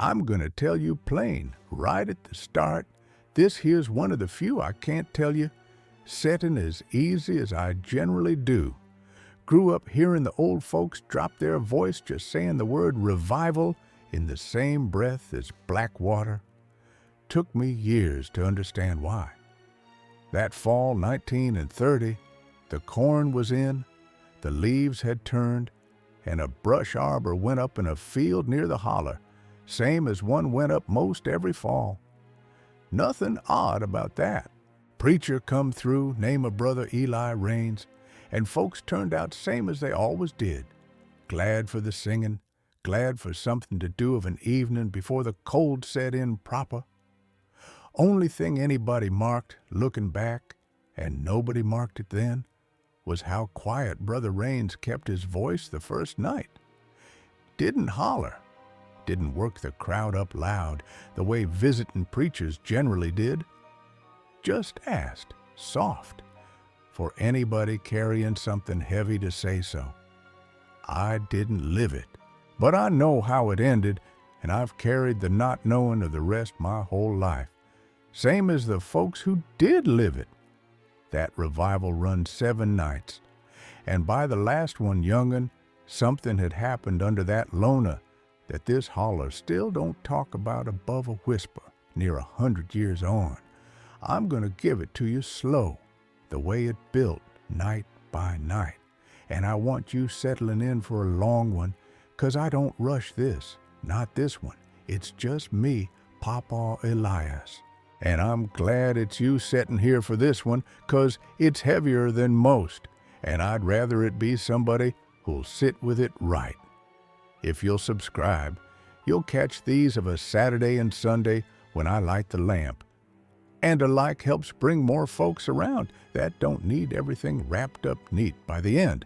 I'm gonna tell you plain, right at the start, this here's one of the few I can't tell you, setting as easy as I generally do. Grew up hearing the old folks drop their voice just saying the word revival in the same breath as Blackwater. Took me years to understand why. That fall 1930, the corn was in, the leaves had turned, and a brush arbor went up in a field near the holler, same as one went up most every fall. Nothing odd about that. Preacher come through, name of Brother Eli Rains, and folks turned out same as they always did. Glad for the singing, glad for something to do of an evening before the cold set in proper. Only thing anybody marked, looking back, and nobody marked it then, was how quiet Brother Rains kept his voice the first night. Didn't holler, didn't work the crowd up loud the way visiting preachers generally did. Just asked, soft, for anybody carrying something heavy to say so. I didn't live it, but I know how it ended, and I've carried the not knowing of the rest my whole life. Same as the folks who did live it. That revival run 7 nights, and by the last one, young'un, something had happened under that Lona that this holler still don't talk about above a whisper near 100 years on. I'm gonna give it to you slow, the way it built night by night, and I want you settling in for a long one, 'cause I don't rush this, not this one. It's just me, Papa Elias. And I'm glad it's you setting here for this one, 'cause it's heavier than most, and I'd rather it be somebody who'll sit with it right. If you'll subscribe, you'll catch these of a Saturday and Sunday when I light the lamp. And a like helps bring more folks around that don't need everything wrapped up neat by the end.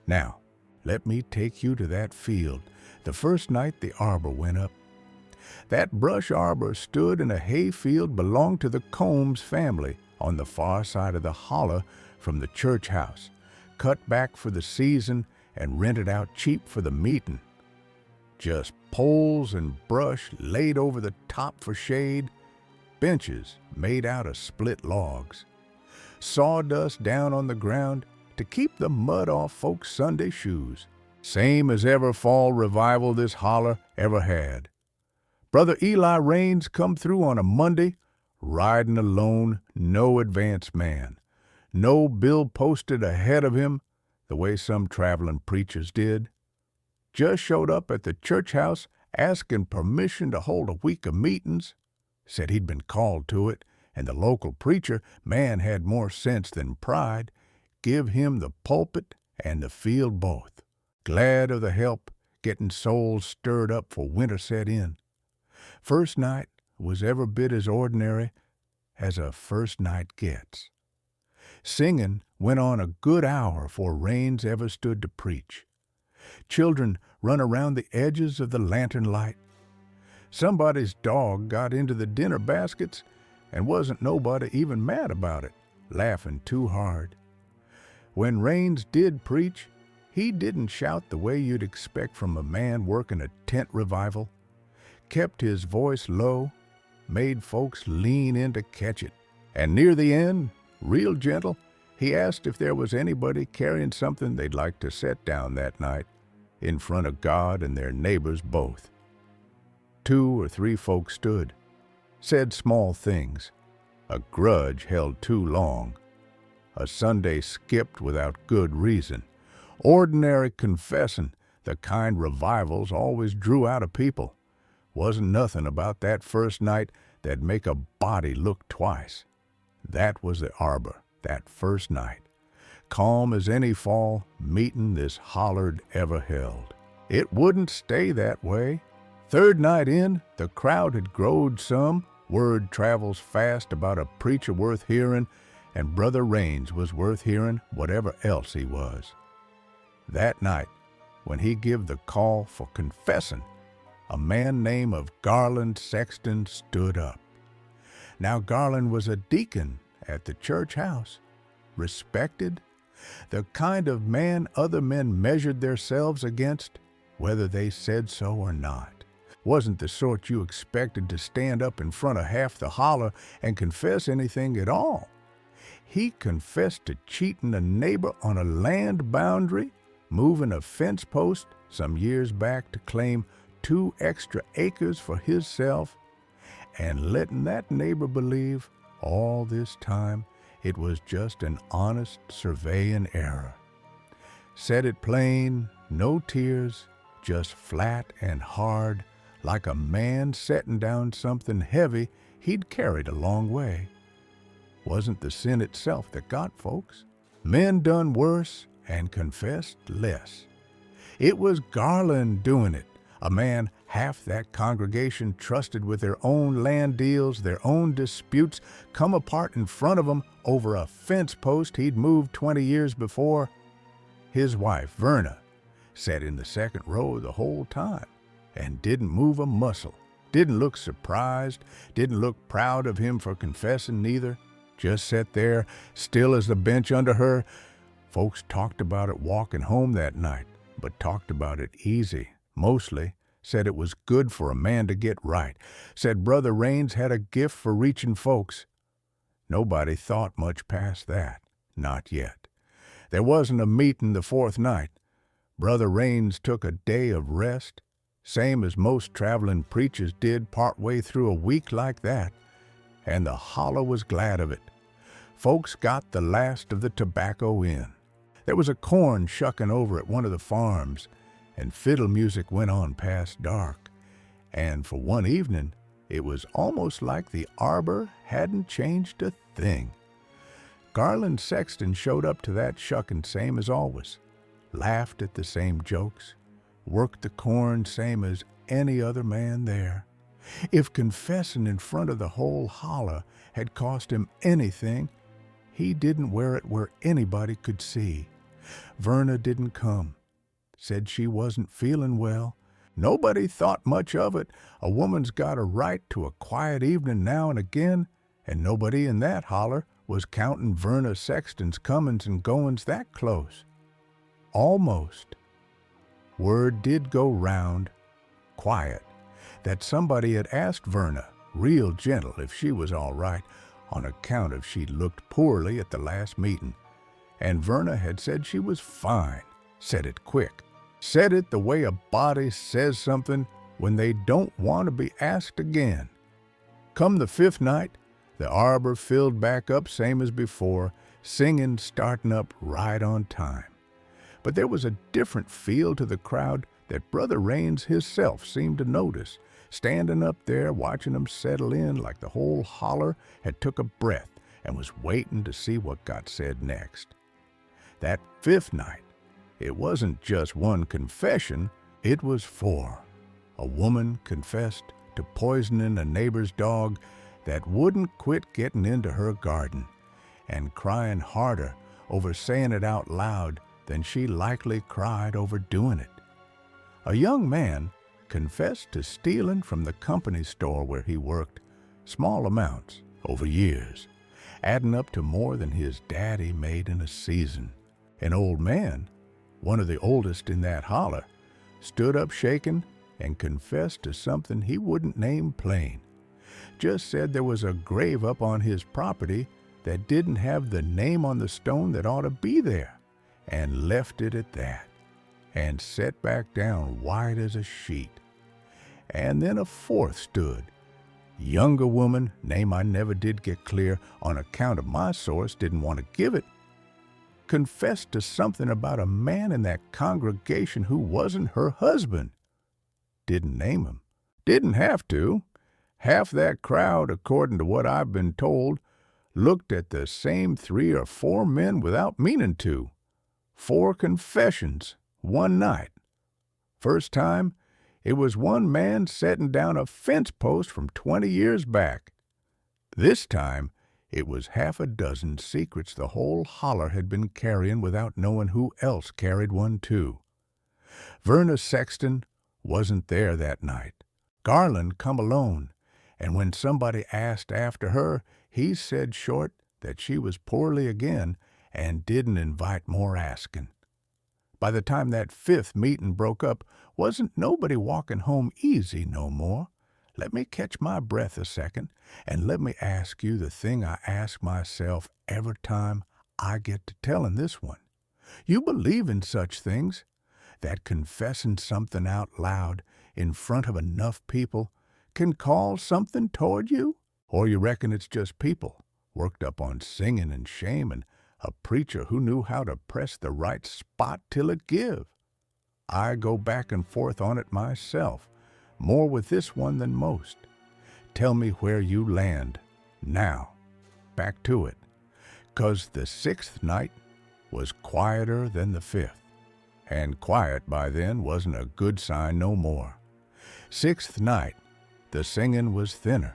Now, let me take you to that field, the first night the arbor went up. That brush arbor stood in a hay field belonged to the Combs family on the far side of the holler from the church house, cut back for the season and rented out cheap for the meeting. Just poles and brush laid over the top for shade, benches made out of split logs, sawdust down on the ground to keep the mud off folks' Sunday shoes. Same as ever fall revival this holler ever had. Brother Eli Rains come through on a Monday, riding alone, no advance man. No bill posted ahead of him, the way some traveling preachers did. Just showed up at the church house asking permission to hold a week of meetings. Said he'd been called to it, and the local preacher, man had more sense than pride, give him the pulpit and the field both. Glad of the help, getting souls stirred up for winter set in. First night was every bit as ordinary as a first night gets. Singing went on a good hour before Rains ever stood to preach. Children run around the edges of the lantern light. Somebody's dog got into the dinner baskets and wasn't nobody even mad about it, laughing too hard. When Rains did preach, he didn't shout the way you'd expect from a man working a tent revival. Kept his voice low, made folks lean in to catch it. And near the end, real gentle, he asked if there was anybody carrying something they'd like to set down that night, in front of God and their neighbors both. 2 or 3 folks stood, said small things. A grudge held too long. A Sunday skipped without good reason. Ordinary confessing, the kind revivals always drew out of people. Wasn't nothing about that first night that'd make a body look twice. That was the arbor, that first night. Calm as any fall meeting this hollered ever held. It wouldn't stay that way. Third night in, the crowd had growed some. Word travels fast about a preacher worth hearing, and Brother Rains was worth hearing whatever else he was. That night, when he give the call for confessing, a man named of Verna Sexton stood up. Now Garland was a deacon at the church house, respected, the kind of man other men measured themselves against, whether they said so or not. Wasn't the sort you expected to stand up in front of half the holler and confess anything at all. He confessed to cheating a neighbor on a land boundary, moving a fence post some years back to claim 2 extra acres for himself, and letting that neighbor believe all this time it was just an honest surveying error. Said it plain, no tears, just flat and hard, like a man setting down something heavy he'd carried a long way. Wasn't the sin itself that got folks. Men done worse and confessed less. It was Garland doing it, a man half that congregation trusted with their own land deals, their own disputes, come apart in front of him over a fence post he'd moved 20 years before. His wife, Verna, sat in the second row the whole time and didn't move a muscle, didn't look surprised, didn't look proud of him for confessing neither. Just sat there, still as the bench under her. Folks talked about it walking home that night, but talked about it easy, mostly. Said it was good for a man to get right. Said Brother Rains had a gift for reaching folks. Nobody thought much past that, not yet. There wasn't a meeting the fourth night. Brother Rains took a day of rest, same as most traveling preachers did partway through a week like that, and the holler was glad of it. Folks got the last of the tobacco in. There was a corn shucking over at one of the farms, and fiddle music went on past dark. And for one evening, it was almost like the arbor hadn't changed a thing. Verna Sexton showed up to that shucking same as always, laughed at the same jokes, worked the corn same as any other man there. If confessing in front of the whole holler had cost him anything, he didn't wear it where anybody could see. Verna didn't come. Said she wasn't feeling well. Nobody thought much of it. A woman's got a right to a quiet evening now and again, and nobody in that holler was counting Verna Sexton's comings and goings that close. Almost. Word did go round, quiet, that somebody had asked Verna, real gentle, if she was all right, on account of she'd looked poorly at the last meeting. And Verna had said she was fine, said it quick, said it the way a body says something when they don't want to be asked again. Come the fifth night, the arbor filled back up same as before, singing starting up right on time. But there was a different feel to the crowd that Brother Rains himself seemed to notice, standing up there watching 'em settle in like the whole holler had took a breath and was waiting to see what got said next. That fifth night, it wasn't just one confession, it was 4. A woman confessed to poisoning a neighbor's dog that wouldn't quit getting into her garden, and crying harder over saying it out loud than she likely cried over doing it. A young man confessed to stealing from the company store where he worked, small amounts over years, adding up to more than his daddy made in a season. An old man, one of the oldest in that holler, stood up shaking and confessed to something he wouldn't name plain. Just said there was a grave up on his property that didn't have the name on the stone that ought to be there, and left it at that, and set back down white as a sheet. And then a fourth stood. Younger woman, name I never did get clear on account of my source didn't want to give it, confessed to something about a man in that congregation who wasn't her husband. Didn't name him. Didn't have to. Half that crowd, according to what I've been told, looked at the same 3 or 4 men without meaning to. 4 confessions, one night. First time, it was one man setting down a fence post from 20 years back. This time, it was half a dozen secrets the whole holler had been carrying without knowing who else carried one too. Verna Sexton wasn't there that night. Garland come alone, and when somebody asked after her, he said short that she was poorly again and didn't invite more asking. By the time that fifth meeting broke up, wasn't nobody walking home easy no more. Let me catch my breath a second, and let me ask you the thing I ask myself every time I get to telling this one. You believe in such things, that confessing something out loud in front of enough people can call something toward you? Or you reckon it's just people worked up on singing and shame and a preacher who knew how to press the right spot till it give? I go back and forth on it myself, more with this one than most. Tell me where you land. Now, back to it. 'Cause the sixth night was quieter than the fifth, and quiet by then wasn't a good sign no more. Sixth night, the singing was thinner.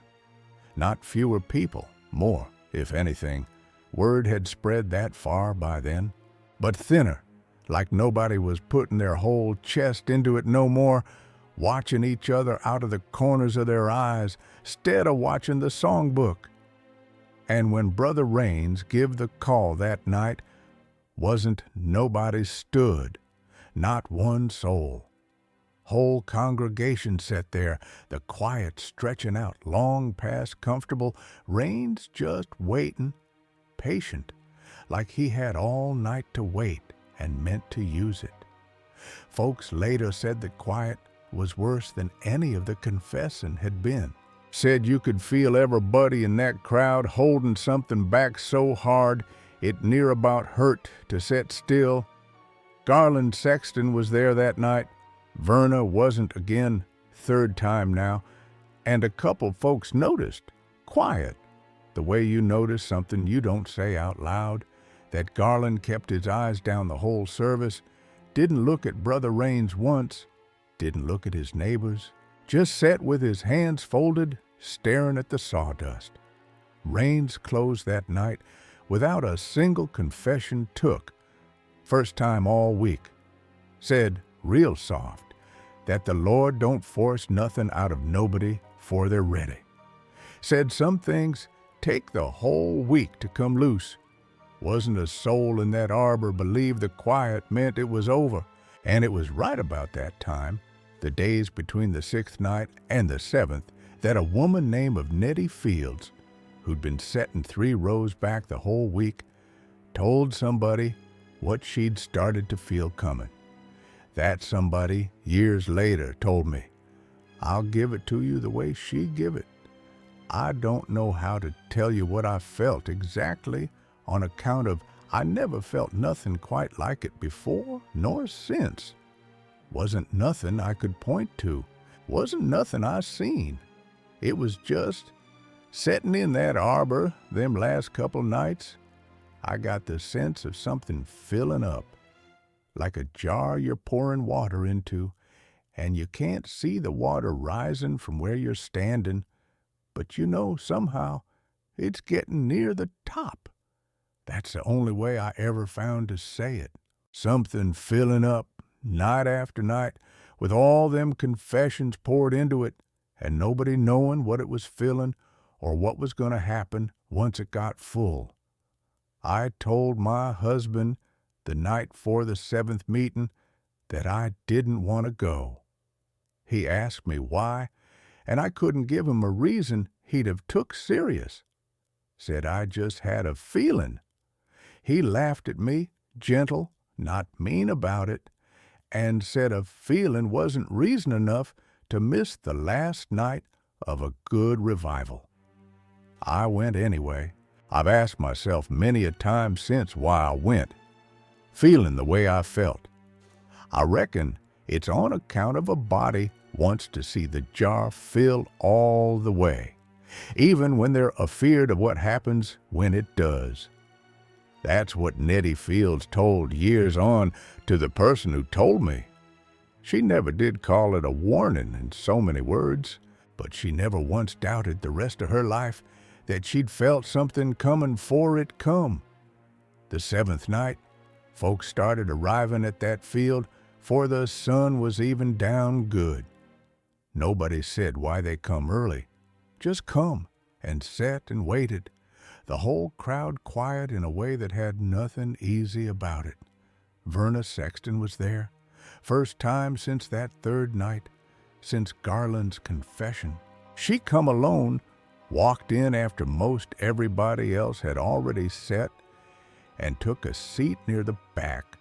Not fewer people, more, if anything. Word had spread that far by then. But thinner, like nobody was putting their whole chest into it no more, watching each other out of the corners of their eyes, 'stead of watching the songbook. And when Brother Rains give the call that night, wasn't nobody stood, not one soul. Whole congregation sat there, the quiet stretching out long past comfortable, Rains just waiting, patient, like he had all night to wait and meant to use it. Folks later said that quiet was worse than any of the confessing had been. Said you could feel everybody in that crowd holding something back so hard it near about hurt to set still. Verna Sexton was there that night. Verna wasn't again, third time now, and a couple folks noticed, quiet, the way you notice something you don't say out loud, that Garland kept his eyes down the whole service, didn't look at Brother Rains once, didn't look at his neighbors, just sat with his hands folded, staring at the sawdust. Rains closed that night without a single confession took, first time all week. Said, real soft, that the Lord don't force nothing out of nobody 'fore they're ready. Said some things take the whole week to come loose. Wasn't a soul in that arbor believed the quiet meant it was over, and it was right about that time, the days between the sixth night and the seventh, that a woman named of Nettie Fields, who'd been setting 3 rows back the whole week, told somebody what she'd started to feel coming. That somebody, years later, told me, I'll give it to you the way she give it. I don't know how to tell you what I felt exactly, on account of I never felt nothing quite like it before nor since. Wasn't nothing I could point to, wasn't nothing I seen. It was just, setting in that arbor them last couple nights, I got the sense of something filling up, like a jar you're pouring water into, and you can't see the water rising from where you're standing, but you know somehow it's getting near the top. That's the only way I ever found to say it. Something filling up, night after night, with all them confessions poured into it, and nobody knowing what it was filling or what was going to happen once it got full. I told my husband the night 'fore the 7th meeting that I didn't want to go. He asked me why, and I couldn't give him a reason he'd have took serious. Said I just had a feeling. He laughed at me, gentle, not mean about it, and said a feeling wasn't reason enough to miss the last night of a good revival. I went anyway. I've asked myself many a time since why I went, feeling the way I felt. I reckon it's on account of a body wants to see the jar fill all the way, even when they're afeard of what happens when it does. That's what Nettie Fields told years on to the person who told me. She never did call it a warning in so many words, but she never once doubted the rest of her life that she'd felt something coming 'fore it come. The 7th night, folks started arriving at that field 'fore the sun was even down good. Nobody said why they come early. Just come and sat and waited, the whole crowd quiet in a way that had nothing easy about it. Verna Sexton was there. First time since that third night, since Garland's confession. She come alone, walked in after most everybody else had already set, and took a seat near the back,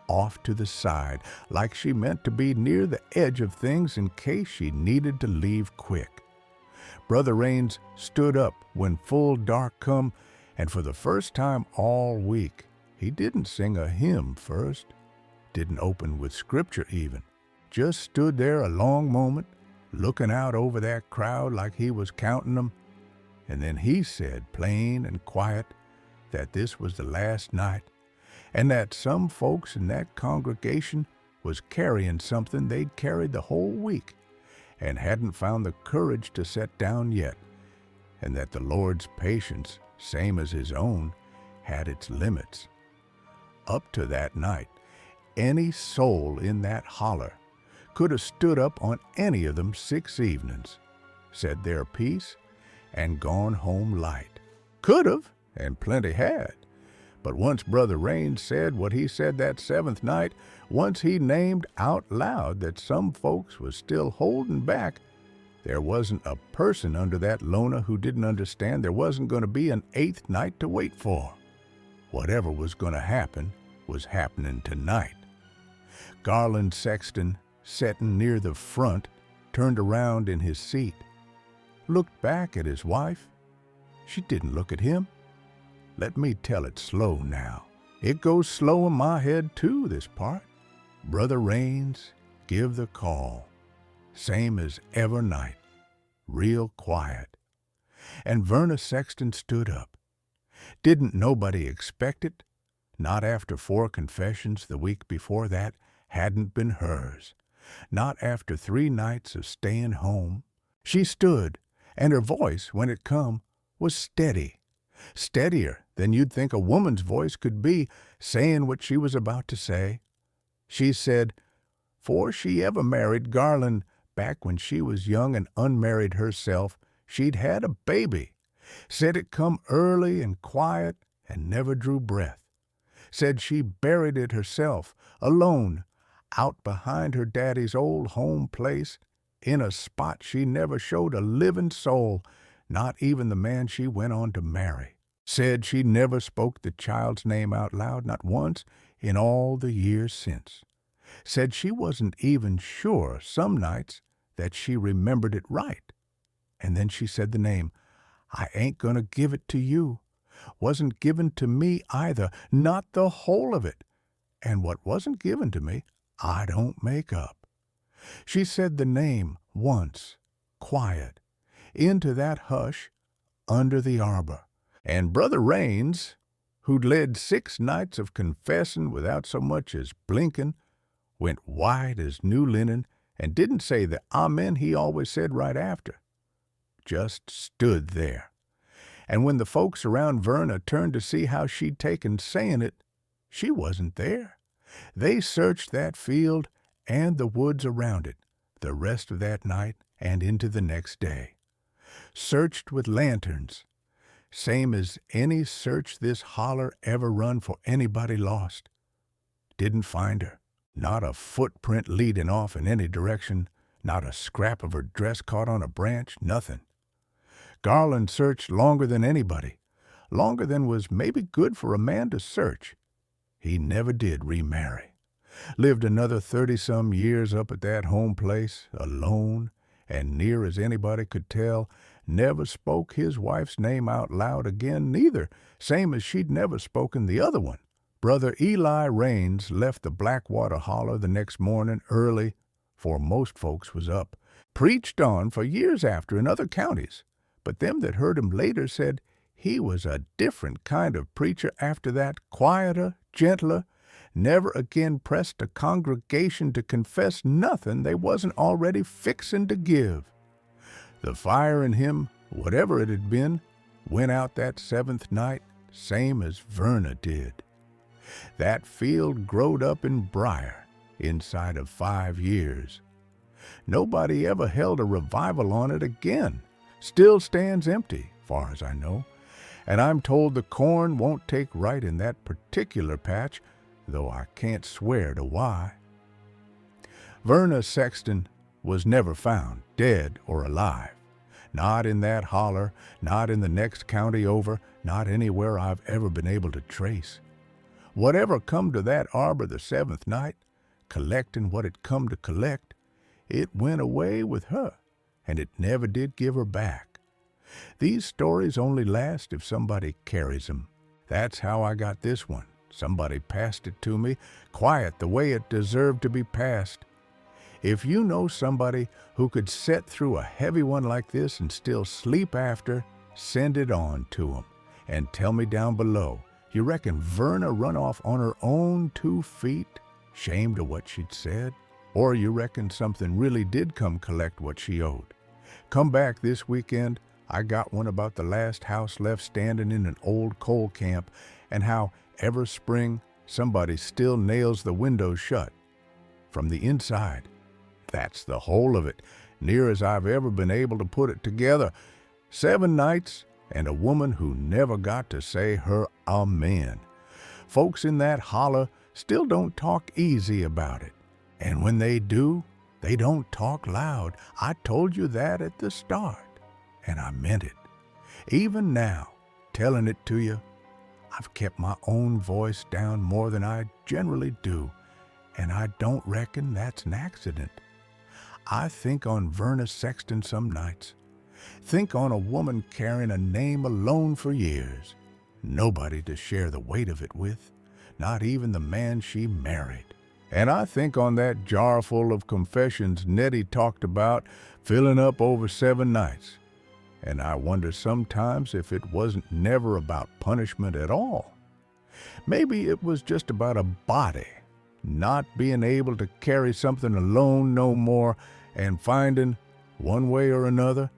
off to the side, like she meant to be near the edge of things in case she needed to leave quick. Brother Rains stood up when full dark come, and for the first time all week, he didn't sing a hymn first, didn't open with scripture even, just stood there a long moment, looking out over that crowd like he was counting them, and then he said, plain and quiet, that this was the last night, and that some folks in that congregation was carrying something they'd carried the whole week and hadn't found the courage to set down yet, and that the Lord's patience, same as his own, had its limits. Up to that night, any soul in that holler could have stood up on any of them 6 evenings, said their piece, and gone home light. Could have, and plenty had. But once Brother Rains said what he said that 7th night, once he named out loud that some folks was still holding back, there wasn't a person under that Lona who didn't understand there wasn't going to be an 8th night to wait for. Whatever was going to happen was happening tonight. Garland Sexton, setting near the front, turned around in his seat, looked back at his wife. She didn't look at him. Let me tell it slow now. It goes slow in my head too, this part. Brother Rains, give the call. Same as ever night. Real quiet. And Verna Sexton stood up. Didn't nobody expect it? Not after 4 confessions the week before that hadn't been hers. Not after 3 nights of staying home. She stood, and her voice, when it come, was steady. Steadier than you'd think a woman's voice could be, saying what she was about to say. She said, 'Fore she ever married Garland, back when she was young and unmarried herself, she'd had a baby. Said it come early and quiet and never drew breath. Said she buried it herself, alone, out behind her daddy's old home place, in a spot she never showed a living soul, not even the man she went on to marry. Said she never spoke the child's name out loud, not once, in all the years since. Said she wasn't even sure some nights that she remembered it right. And then she said the name. I ain't gonna give it to you. Wasn't given to me either, not the whole of it. And what wasn't given to me, I don't make up. She said the name once, quiet, into that hush, under the arbor. And Brother Rains, who'd led 6 nights of confessin' without so much as blinkin', went white as new linen and didn't say the amen he always said right after. Just stood there. And when the folks around Verna turned to see how she'd taken saying it, she wasn't there. They searched that field and the woods around it the rest of that night and into the next day. Searched with lanterns, same as any search this holler ever run for anybody lost. Didn't find her. Not a footprint leading off in any direction, not a scrap of her dress caught on a branch, nothing. Garland searched longer than anybody, longer than was maybe good for a man to search. He never did remarry. Lived another 30-some years up at that home place, alone, and near as anybody could tell, never spoke his wife's name out loud again neither, same as she'd never spoken the other one. Brother Eli Rains left the Blackwater Holler the next morning early, for most folks was up. Preached on for years after in other counties, but them that heard him later said he was a different kind of preacher after that, quieter, gentler, never again pressed a congregation to confess nothing they wasn't already fixin' to give. The fire in him, whatever it had been, went out that 7th night, same as Verna did. That field growed up in briar inside of 5 years. Nobody ever held a revival on it again. Still stands empty, far as I know, and I'm told the corn won't take right in that particular patch, though I can't swear to why. Verna Sexton was never found, dead or alive. Not in that holler, not in the next county over, not anywhere I've ever been able to trace. Whatever come to that arbor the seventh night, collecting what it come to collect, it went away with her, and it never did give her back. These stories only last if somebody carries 'em. That's how I got this one. Somebody passed it to me, quiet the way it deserved to be passed. If you know somebody who could sit through a heavy one like this and still sleep after, send it on to 'em. And tell me down below, you reckon Verna run off on her own 2 feet, shamed of what she'd said? Or you reckon something really did come collect what she owed? Come back this weekend. I got one about the last house left standing in an old coal camp, and how every spring somebody still nails the windows shut from the inside. That's the whole of it, near as I've ever been able to put it together. 7 nights and a woman who never got to say her amen. Folks in that holler still don't talk easy about it. And when they do, they don't talk loud. I told you that at the start, and I meant it. Even now, telling it to you, I've kept my own voice down more than I generally do, and I don't reckon that's an accident. I think on Verna Sexton some nights. Think on a woman carrying a name alone for years. Nobody to share the weight of it with, not even the man she married. And I think on that jar full of confessions Nettie talked about filling up over 7 nights. And I wonder sometimes if it wasn't never about punishment at all. Maybe it was just about a body not being able to carry something alone no more, and finding, one way or another,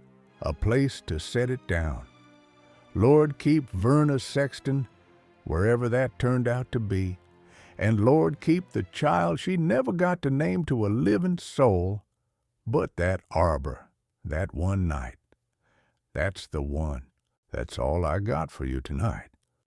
a place to set it down. Lord, keep Verna Sexton, wherever that turned out to be, and Lord, keep the child she never got to name to a living soul, but that arbor, that one night. That's the one. That's all I got for you tonight.